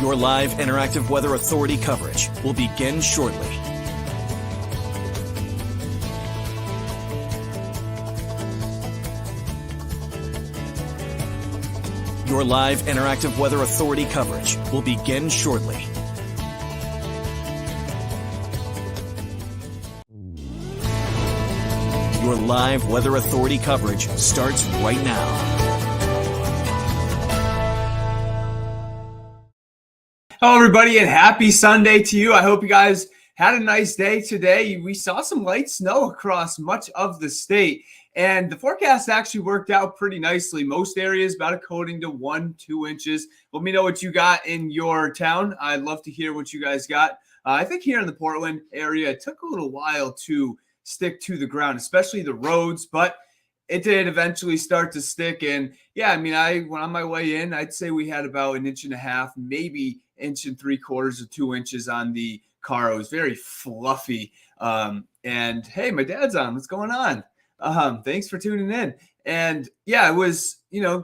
Your live interactive Weather Authority coverage will begin shortly. Your live interactive Weather Authority coverage will begin shortly. Your live Weather Authority coverage starts right now. Hello, everybody, and happy Sunday to you. I hope you guys had a nice day today. We saw some light snow across much of the state, and the forecast actually worked out pretty nicely. Most areas about a coating to 1-2 inches. Let me know what you got in your town. I'd love to hear what you guys got. I think here in the Portland area, it took a little while to stick to the ground, especially the roads, but it did eventually start to stick. And yeah, I mean, I went on my way in, I'd say we had about 1.5 inches, maybe 1.75 or 2 inches on the car. It was very fluffy. And hey, my dad's on. What's going on? Thanks for tuning in. And yeah, it was,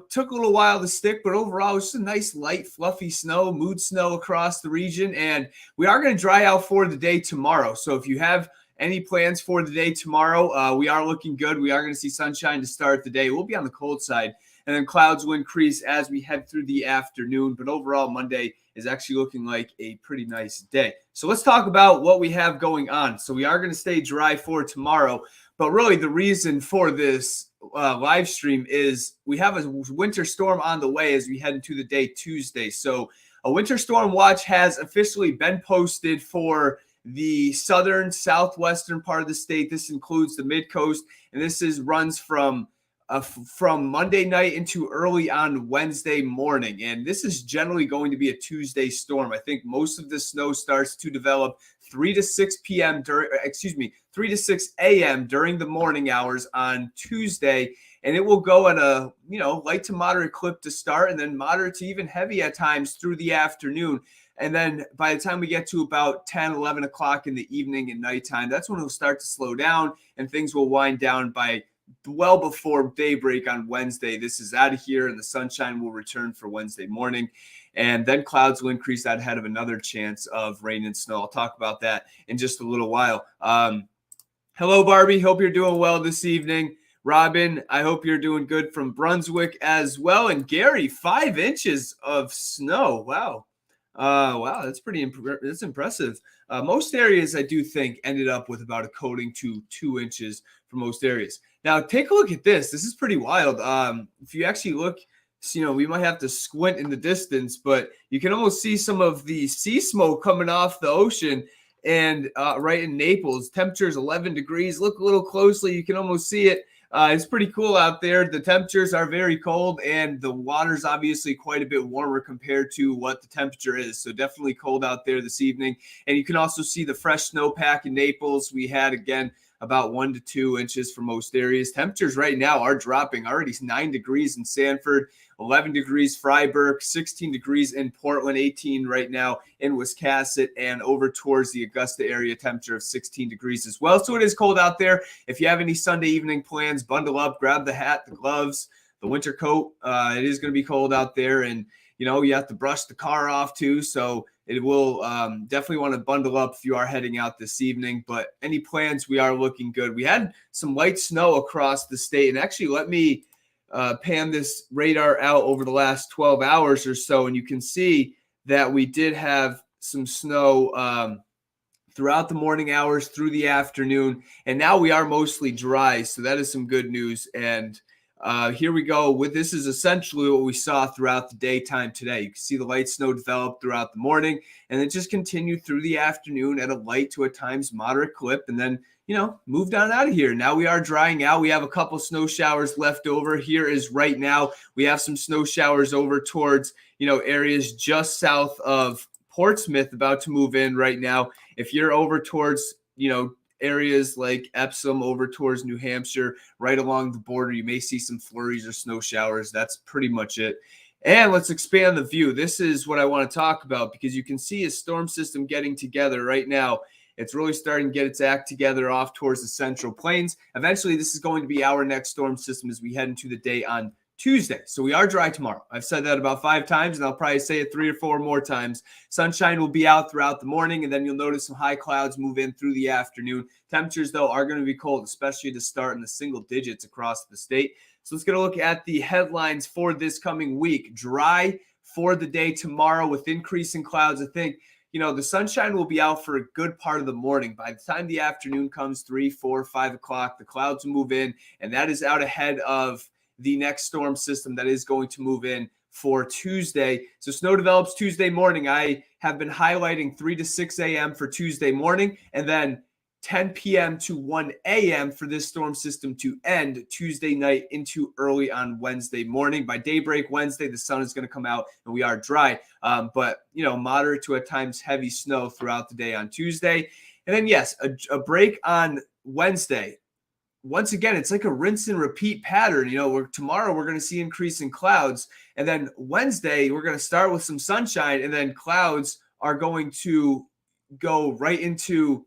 took a little while to stick, but overall, it was just a nice, light, fluffy snow, mood snow across the region. And we are going to dry out for the day tomorrow. So if you have any plans for the day tomorrow, we are looking good. We are going to see sunshine to start the day. We'll be on the cold side, and then clouds will increase as we head through the afternoon. But overall, Monday is actually looking like a pretty nice day. So let's talk about what we have going on. So we are going to stay dry for tomorrow, but really the reason for this live stream is we have a winter storm on the way as we head into the day Tuesday. So a winter storm watch has officially been posted for the southern, southwestern part of the state. This includes the mid-coast, and this runs from Monday night into early on Wednesday morning. And this is generally going to be a Tuesday storm. I think most of the snow starts to develop 3 to 6 a.m. during the morning hours on Tuesday. And it will go at a, light to moderate clip to start, and then moderate to even heavy at times through the afternoon. And then by the time we get to about 10, 11 o'clock in the evening and nighttime, that's when it'll start to slow down and things will wind down by well before daybreak on Wednesday. This is out of here and the sunshine will return for Wednesday morning. And then clouds will increase that ahead of another chance of rain and snow. I'll talk about that in just a little while. Hello, Barbie. Hope you're doing well this evening. Robin, I hope you're doing good from Brunswick as well. And Gary, 5 inches of snow. Wow. Wow, that's impressive. Most areas, I do think, ended up with about a coating to 2 inches for most areas. Now, take a look at this. This is pretty wild. If you actually look, we might have to squint in the distance, but you can almost see some of the sea smoke coming off the ocean. And right in Naples, temperature is 11 degrees. Look a little closely. You can almost see it. It's pretty cool out there. The temperatures are very cold, and the water's obviously quite a bit warmer compared to what the temperature is. So definitely cold out there this evening. And you can also see the fresh snowpack in Naples. We had, again, about 1 to 2 inches for most areas. Temperatures right now are dropping. Already 9 degrees in Sanford, 11 degrees Freiburg, 16 degrees in Portland, 18 right now in Wiscasset, and over towards the Augusta area, temperature of 16 degrees as well. So it is cold out there. If you have any Sunday evening plans, bundle up, grab the hat, the gloves, the winter coat. It is going to be cold out there, and you have to brush the car off too. So it will definitely want to bundle up if you are heading out this evening. But any plans, we are looking good. We had some light snow across the state, and actually let me pan this radar out over the last 12 hours or so, and you can see that we did have some snow throughout the morning hours through the afternoon, and now we are mostly dry, so that is some good news. And here we go. This is essentially what we saw throughout the daytime today. You can see the light snow develop throughout the morning, and it just continued through the afternoon at a light to at times moderate clip, and then moved on out of here. Now we are drying out. We have a couple snow showers left over. Here is right now. We have some snow showers over towards, areas just south of Portsmouth about to move in right now. If you're over towards, areas like Epsom over towards New Hampshire, right along the border, you may see some flurries or snow showers. That's pretty much it. And let's expand the view. This is what I want to talk about because you can see a storm system getting together right now. It's really starting to get its act together off towards the Central Plains. Eventually, this is going to be our next storm system as we head into the day on Tuesday. So we are dry tomorrow. I've said that about 5 times, and I'll probably say it 3 or 4 more times. Sunshine will be out throughout the morning, and then you'll notice some high clouds move in through the afternoon. Temperatures, though, are going to be cold, especially to start in the single digits across the state. So let's get a look at the headlines for this coming week. Dry for the day tomorrow with increasing clouds. I think the sunshine will be out for a good part of the morning. By the time the afternoon comes, 3, 4, 5 o'clock, the clouds will move in, and that is out ahead of the next storm system that is going to move in for Tuesday. So snow develops Tuesday morning. I have been highlighting 3 to 6 a.m. for Tuesday morning, and then 10 p.m. to 1 a.m. for this storm system to end Tuesday night into early on Wednesday morning. By daybreak Wednesday, the sun is going to come out and we are dry. But moderate to at times heavy snow throughout the day on Tuesday. And then, yes, a break on Wednesday. Once again, it's like a rinse and repeat pattern. Tomorrow we're going to see increasing clouds. And then Wednesday, we're going to start with some sunshine, and then clouds are going to go right into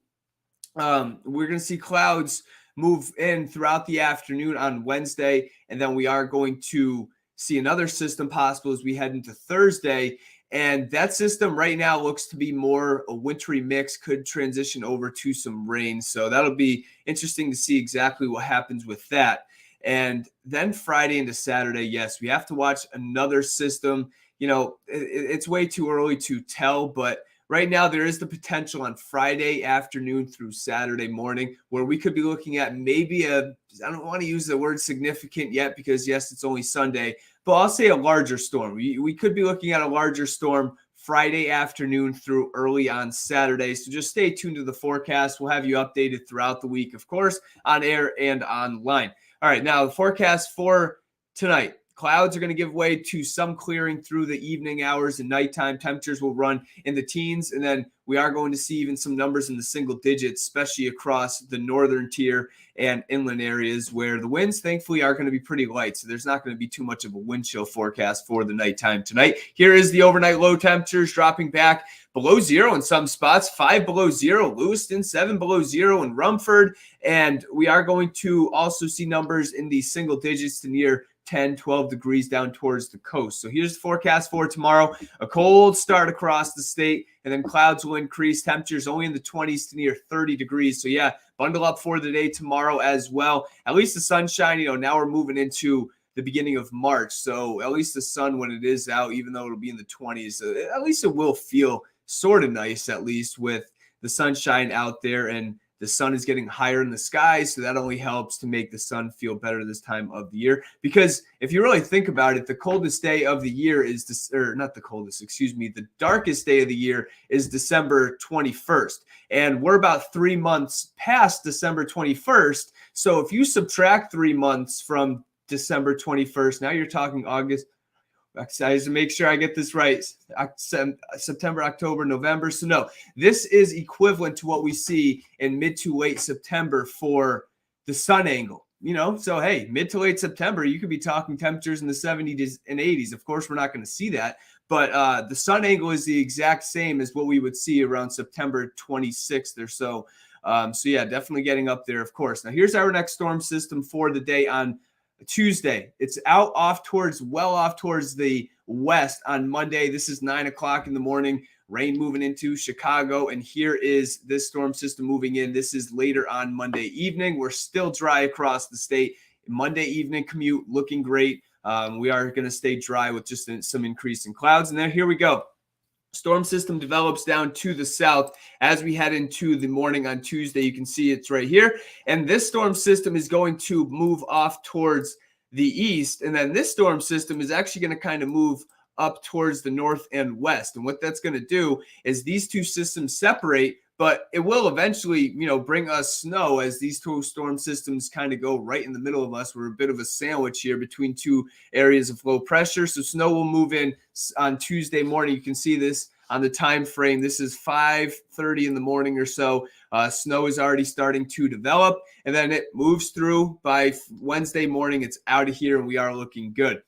we're going to see clouds move in throughout the afternoon on Wednesday, and then we are going to see another system possible as we head into Thursday. And that system right now looks to be more a wintry mix, could transition over to some rain. So that'll be interesting to see exactly what happens with that. And then Friday into Saturday, yes, we have to watch another system. It's way too early to tell, but right now, there is the potential on Friday afternoon through Saturday morning where we could be looking at maybe I don't want to use the word significant yet because, yes, it's only Sunday, but I'll say a larger storm. We could be looking at a larger storm Friday afternoon through early on Saturday. So just stay tuned to the forecast. We'll have you updated throughout the week, of course, on air and online. All right, now the forecast for tonight. Clouds are going to give way to some clearing through the evening hours and nighttime. Temperatures will run in the teens, and then we are going to see even some numbers in the single digits, especially across the northern tier and inland areas where the winds, thankfully, are going to be pretty light. So there's not going to be too much of a wind chill forecast for the nighttime tonight. Here is the overnight low temperatures dropping back below 0 in some spots, 5 below 0, Lewiston, 7 below 0 in Rumford. And we are going to also see numbers in the single digits to near 10, 12 degrees down towards the coast. So here's the forecast for tomorrow. A cold start across the state, and then clouds will increase. Temperatures only in the 20s to near 30 degrees. So yeah, bundle up for the day tomorrow as well. At least the sunshine, now we're moving into the beginning of March. So at least the sun, when it is out, even though it'll be in the 20s, at least it will feel sort of nice, at least with the sunshine out there, and the sun is getting higher in the sky, so that only helps to make the sun feel better this time of the year. Because if you really think about it, the coldest day of the year is the darkest day of the year is December 21st. And we're about 3 months past December 21st. So if you subtract 3 months from December 21st, now you're talking August. I have to make sure I get this right. September, October, November. So no, this is equivalent to what we see in mid to late September for the sun angle. So hey, mid to late September, you could be talking temperatures in the 70s and 80s. Of course, we're not going to see that, but the sun angle is the exact same as what we would see around September 26th or so. So yeah, definitely getting up there, of course. Now here's our next storm system for the day on Tuesday. It's off towards the west on Monday. This is 9 o'clock in the morning. Rain moving into Chicago, and here is this storm system moving in. This is later on Monday evening. We're still dry across the state. Monday evening commute looking great. We are going to stay dry with just some increase in clouds. And then here we go. Storm system develops down to the south as we head into the morning on Tuesday. You can see it's right here. And this storm system is going to move off towards the east. And then this storm system is actually going to kind of move up towards the north and west. And what that's going to do is these two systems separate, but it will eventually, bring us snow as these two storm systems kind of go right in the middle of us. We're a bit of a sandwich here between two areas of low pressure. So snow will move in on Tuesday morning. You can see this on the time frame. This is 5:30 in the morning or so. Snow is already starting to develop, and then it moves through by Wednesday morning. It's out of here, and we are looking good.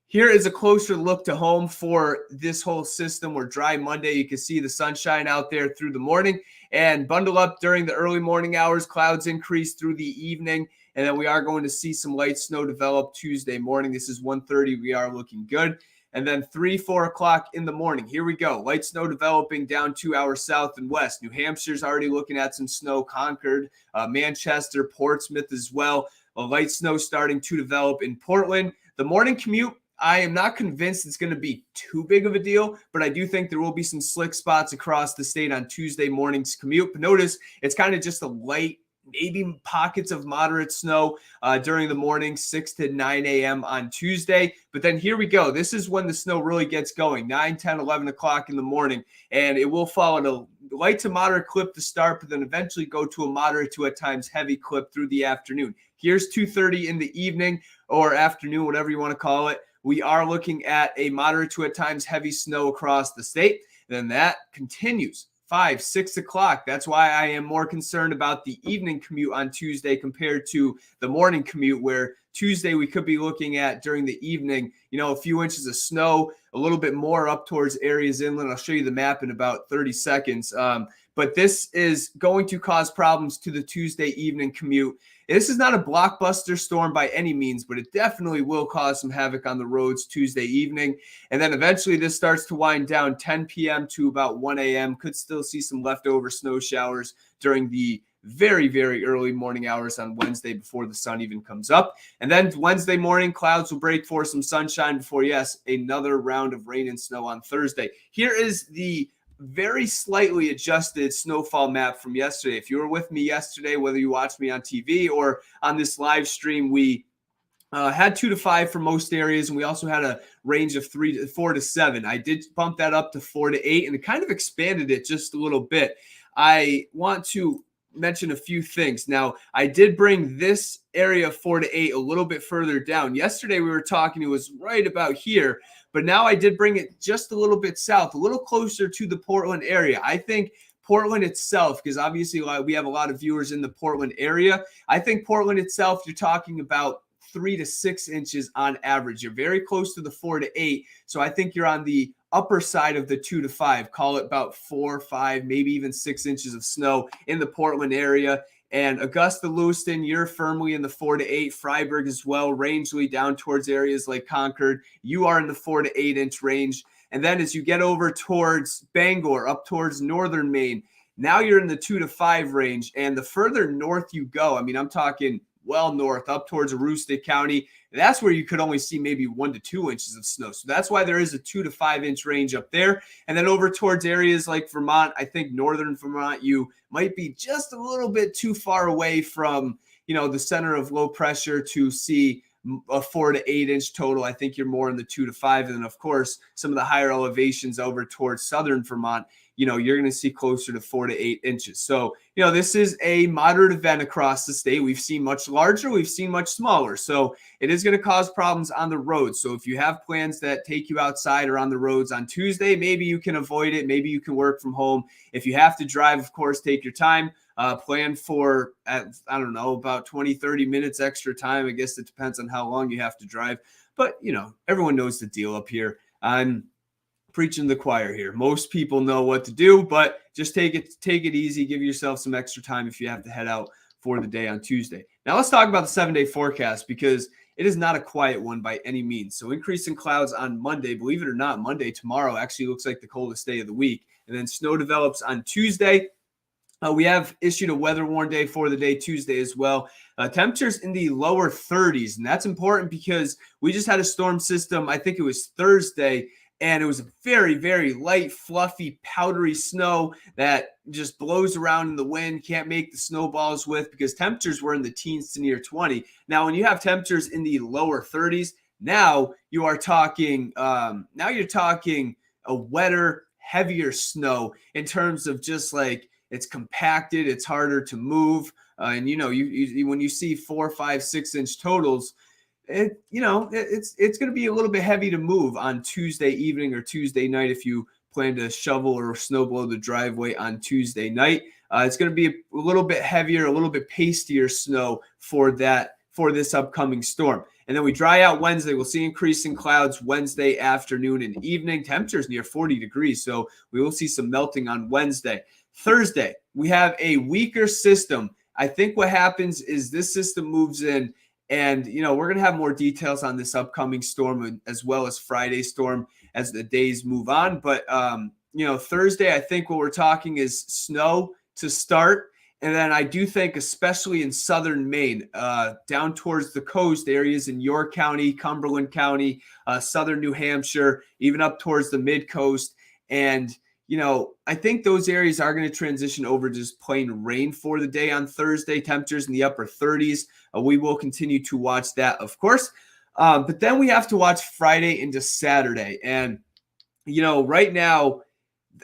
Here is a closer look to home for this whole system. We're dry Monday. You can see the sunshine out there through the morning, and bundle up during the early morning hours. Clouds increase through the evening, and then we are going to see some light snow develop Tuesday morning. This is 1:30. We are looking good. And then 3, 4 o'clock in the morning. Here we go. Light snow developing down 2 hours south and west. New Hampshire's already looking at some snow. Concord, Manchester, Portsmouth as well. Light snow starting to develop in Portland. The morning commute, I am not convinced it's going to be too big of a deal, but I do think there will be some slick spots across the state on Tuesday morning's commute. But notice it's kind of just a light, maybe pockets of moderate snow during the morning, 6 to 9 a.m. on Tuesday. But then here we go. This is when the snow really gets going, 9, 10, 11 o'clock in the morning. And it will follow a light to moderate clip to start, but then eventually go to a moderate to at times heavy clip through the afternoon. Here's 2:30 in the evening or afternoon, whatever you want to call it. We are looking at a moderate to at times heavy snow across the state. Then that continues 5, 6 o'clock. That's why I am more concerned about the evening commute on Tuesday compared to the morning commute, where Tuesday we could be looking at during the evening, a few inches of snow, a little bit more up towards areas inland. I'll show you the map in about 30 seconds. But this is going to cause problems to the Tuesday evening commute. This is not a blockbuster storm by any means, but it definitely will cause some havoc on the roads Tuesday evening. And then eventually this starts to wind down 10 p.m. to about 1 a.m. Could still see some leftover snow showers during the very, very early morning hours on Wednesday before the sun even comes up. And then Wednesday morning, clouds will break for some sunshine before, yes, another round of rain and snow on Thursday. Here is the very slightly adjusted snowfall map from yesterday. If you were with me yesterday, whether you watched me on TV or on this live stream, we had 2 to 5 for most areas, and we also had a range of 4 to 7. I did bump that up to 4 to 8, and it kind of expanded it just a little bit. I want to mention a few things. Now, I did bring this area 4 to 8 a little bit further down. Yesterday, we were talking, it was right about here, but now I did bring it just a little bit south, a little closer to the Portland area. I think Portland itself, because obviously we have a lot of viewers in the Portland area. I think Portland itself, you're talking about 3 to 6 inches on average. You're very close to the 4 to 8. So I think you're on the upper side of the 2 to 5, call it about 4, 5, maybe even 6 inches of snow in the Portland area. And Augusta, Lewiston, you're firmly in the 4 to 8. Freiburg as well, Rangeley down towards areas like Concord, you are in the 4 to 8 inch range. And then as you get over towards Bangor, up towards northern Maine, now you're in the 2 to 5 range. And the further north you go, I mean, I'm talking well north, up towards Aroostook County, that's where you could only see maybe 1 to 2 inches of snow. So that's why there is a 2 to 5 inch range up there. And then over towards areas like Vermont, I think northern Vermont, you might be just a little bit too far away from, the center of low pressure to see a 4 to 8 inch total. I think you're more in the 2 to 5. And then, of course, some of the higher elevations over towards southern Vermont, you're going to see closer to 4 to 8 inches. So, this is a moderate event across the state. We've seen much larger, we've seen much smaller. So it is going to cause problems on the roads. So if you have plans that take you outside or on the roads on Tuesday, maybe you can avoid it. Maybe you can work from home. If you have to drive, of course, take your time. Plan for, about 20, 30 minutes extra time. I guess it depends on how long you have to drive. But, everyone knows the deal up here. I'm preaching the choir here. Most people know what to do, but just take it easy. Give yourself some extra time if you have to head out for the day on Tuesday. Now let's talk about the 7-day forecast, because it is not a quiet one by any means. So increasing clouds on Monday. Believe it or not, Monday tomorrow actually looks like the coldest day of the week. And then snow develops on Tuesday. We have issued a weather warn day for the day Tuesday as well. Temperatures in the lower 30s, and that's important because we just had a storm system, I think it was Thursday, and it was a very, very light, fluffy, powdery snow that just blows around in the wind, can't make the snowballs with, because temperatures were in the teens to near 20. Now, when you have temperatures in the lower 30s, now you're talking a wetter, heavier snow in terms of just like it's compacted, it's harder to move. And you when you see 4, 5, 6 inch totals, it's going to be a little bit heavy to move on Tuesday evening or Tuesday night if you plan to shovel or snow blow the driveway on Tuesday night. It's going to be a little bit heavier, a little bit pastier snow for this upcoming storm. And then we dry out Wednesday. We'll see increasing clouds Wednesday afternoon and evening. Temperatures near 40 degrees. So we will see some melting on Wednesday. Thursday, we have a weaker system. I think what happens is this system moves in, and we're going to have more details on this upcoming storm as well as Friday's storm as the days move on. But Thursday, I think what we're talking is snow to start. And then I do think, especially in southern Maine, down towards the coast areas in York County, Cumberland County, southern New Hampshire, even up towards the mid coast. And I think those areas are going to transition over to just plain rain for the day on Thursday. Temperatures in the upper 30s. We will continue to watch that, of course. But then we have to watch Friday into Saturday. And, right now,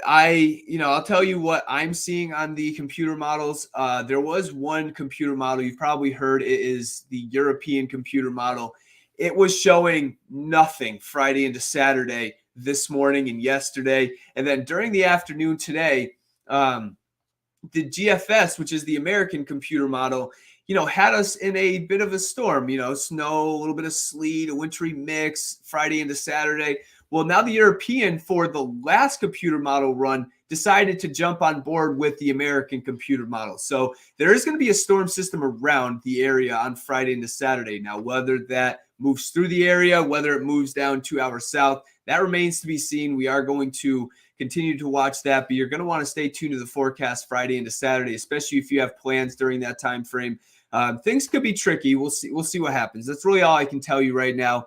I'll tell you what I'm seeing on the computer models. There was one computer model you've probably heard. It is the European computer model. It was showing nothing Friday into Saturday this morning and yesterday. And then during the afternoon today, the GFS, which is the American computer model, had us in a bit of a storm, snow, a little bit of sleet, a wintry mix Friday into Saturday. Well, now the European, for the last computer model run, decided to jump on board with the American computer model. So there is going to be a storm system around the area on Friday into Saturday. Now, whether that moves through the area, whether it moves down 2 hours south, that remains to be seen. We are going to continue to watch that, but you're going to want to stay tuned to the forecast Friday into Saturday, especially if you have plans during that time frame. Things could be tricky. We'll see what happens. That's really all I can tell you right now.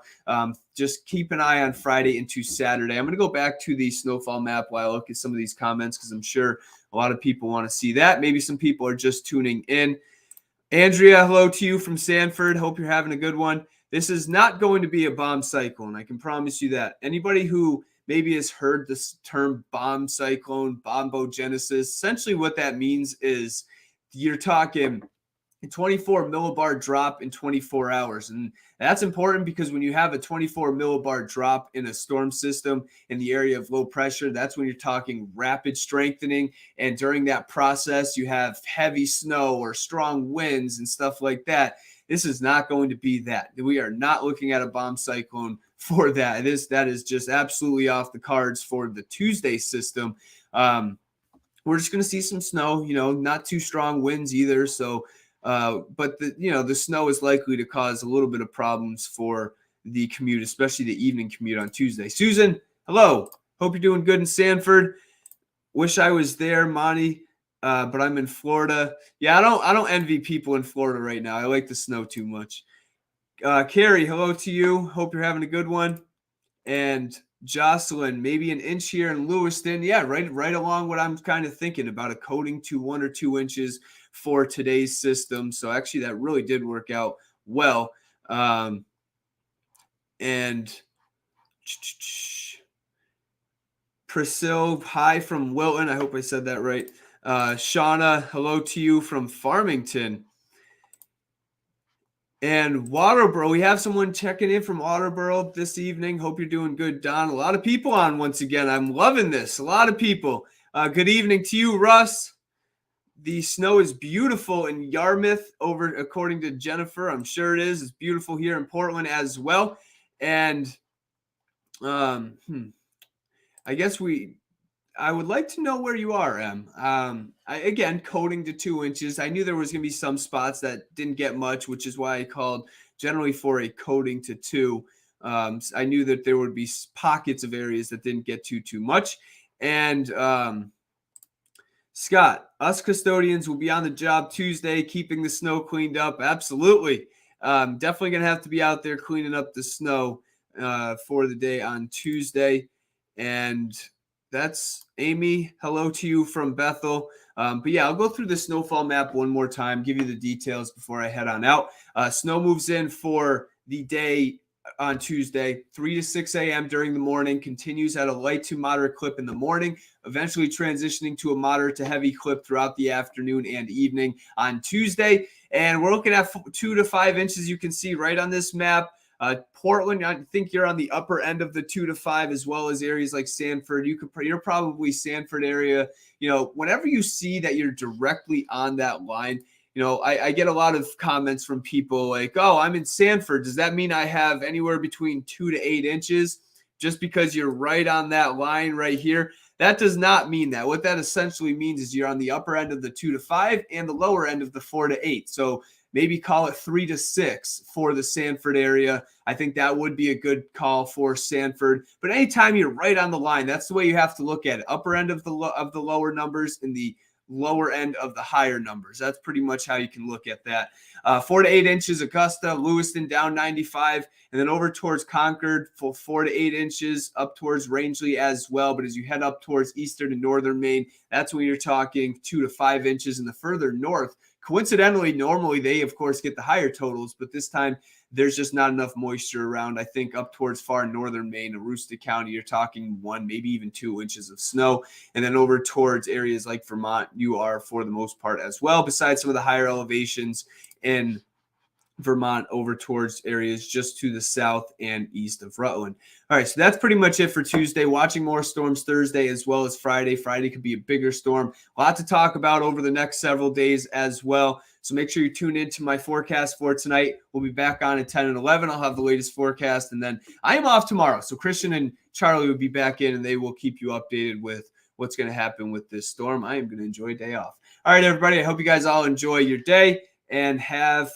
Just keep an eye on Friday into Saturday. I'm going to go back to the snowfall map while I look at some of these comments, because I'm sure a lot of people want to see that. Maybe some people are just tuning in. Andrea, hello to you from Sanford. Hope you're having a good one. This is not going to be a bomb cyclone. I can promise you that. Anybody who maybe has heard this term bomb cyclone, bombogenesis, essentially what that means is you're talking 24 millibar drop in 24 hours. And that's important because when you have a 24 millibar drop in a storm system in the area of low pressure, that's when you're talking rapid strengthening. And during that process, you have heavy snow or strong winds and stuff like that. This is not going to be that. We are not looking at a bomb cyclone for that. That is just absolutely off the cards for the Tuesday system. We're just going to see some snow, not too strong winds either. So, but the snow is likely to cause a little bit of problems for the commute, especially the evening commute on Tuesday. Susan, hello. Hope you're doing good in Sanford. Wish I was there, Monty, but I'm in Florida. Yeah, I don't envy people in Florida right now. I like the snow too much. Carrie, hello to you. Hope you're having a good one. And Jocelyn, maybe an inch here in Lewiston. Yeah, right along what I'm kind of thinking about, a coating to 1 or 2 inches for today's system. So actually that really did work out well. And Priscilla, hi from Wilton. I hope I said that right. Shauna, hello to you from Farmington. And Waterboro, we have someone checking in from Waterboro this evening. Hope you're doing good, Don. A lot of people on once again. I'm loving this. A lot of people. Good evening to you, Russ. The snow is beautiful in Yarmouth, according to Jennifer. I'm sure it is. It's beautiful here in Portland as well. And I guess I would like to know where you are, Em. Again, coating to 2 inches. I knew there was going to be some spots that didn't get much, which is why I called generally for a coating to 2. I knew that there would be pockets of areas that didn't get too much. And Scott, us custodians will be on the job Tuesday, keeping the snow cleaned up. Absolutely. Definitely going to have to be out there cleaning up the snow for the day on Tuesday. And that's Amy. Hello to you from Bethel. But yeah, I'll go through the snowfall map one more time, give you the details before I head on out. Snow moves in for the day on Tuesday, 3 to 6 a.m. during the morning, continues at a light to moderate clip in the morning, eventually transitioning to a moderate to heavy clip throughout the afternoon and evening on Tuesday. And we're looking at 2 to 5 inches, you can see right on this map. Portland, I think you're on the upper end of the 2 to 5, as well as areas like Sanford. You're probably Sanford area. Whenever you see that you're directly on that line, I get a lot of comments from people like, oh, I'm in Sanford. Does that mean I have anywhere between 2 to 8 inches just because you're right on that line right here? That does not mean that. What that essentially means is you're on the upper end of the 2 to 5 and the lower end of the 4 to 8. So maybe call it 3 to 6 for the Sanford area. I think that would be a good call for Sanford. But anytime you're right on the line, that's the way you have to look at it. Upper end of the lower numbers and the lower end of the higher numbers. That's pretty much how you can look at that. 4 to 8 inches, Augusta, Lewiston down 95, and then over towards Concord for 4 to 8 inches, up towards Rangeley as well. But as you head up towards eastern and northern Maine, that's when you're talking 2 to 5 inches. And the further north, coincidentally, normally they, of course, get the higher totals, but this time there's just not enough moisture around. I think up towards far northern Maine, Aroostook County, you're talking 1, maybe even 2 inches of snow. And then over towards areas like Vermont, you are for the most part as well, besides some of the higher elevations in Vermont over towards areas just to the south and east of Rutland. All right, so that's pretty much it for Tuesday. Watching more storms Thursday as well as Friday. Friday could be a bigger storm. A lot to talk about over the next several days as well. So make sure you tune in to my forecast for tonight. We'll be back on at 10 and 11. I'll have the latest forecast. And then I am off tomorrow. So Christian and Charlie will be back in, and they will keep you updated with what's going to happen with this storm. I am going to enjoy a day off. All right, everybody. I hope you guys all enjoy your day and have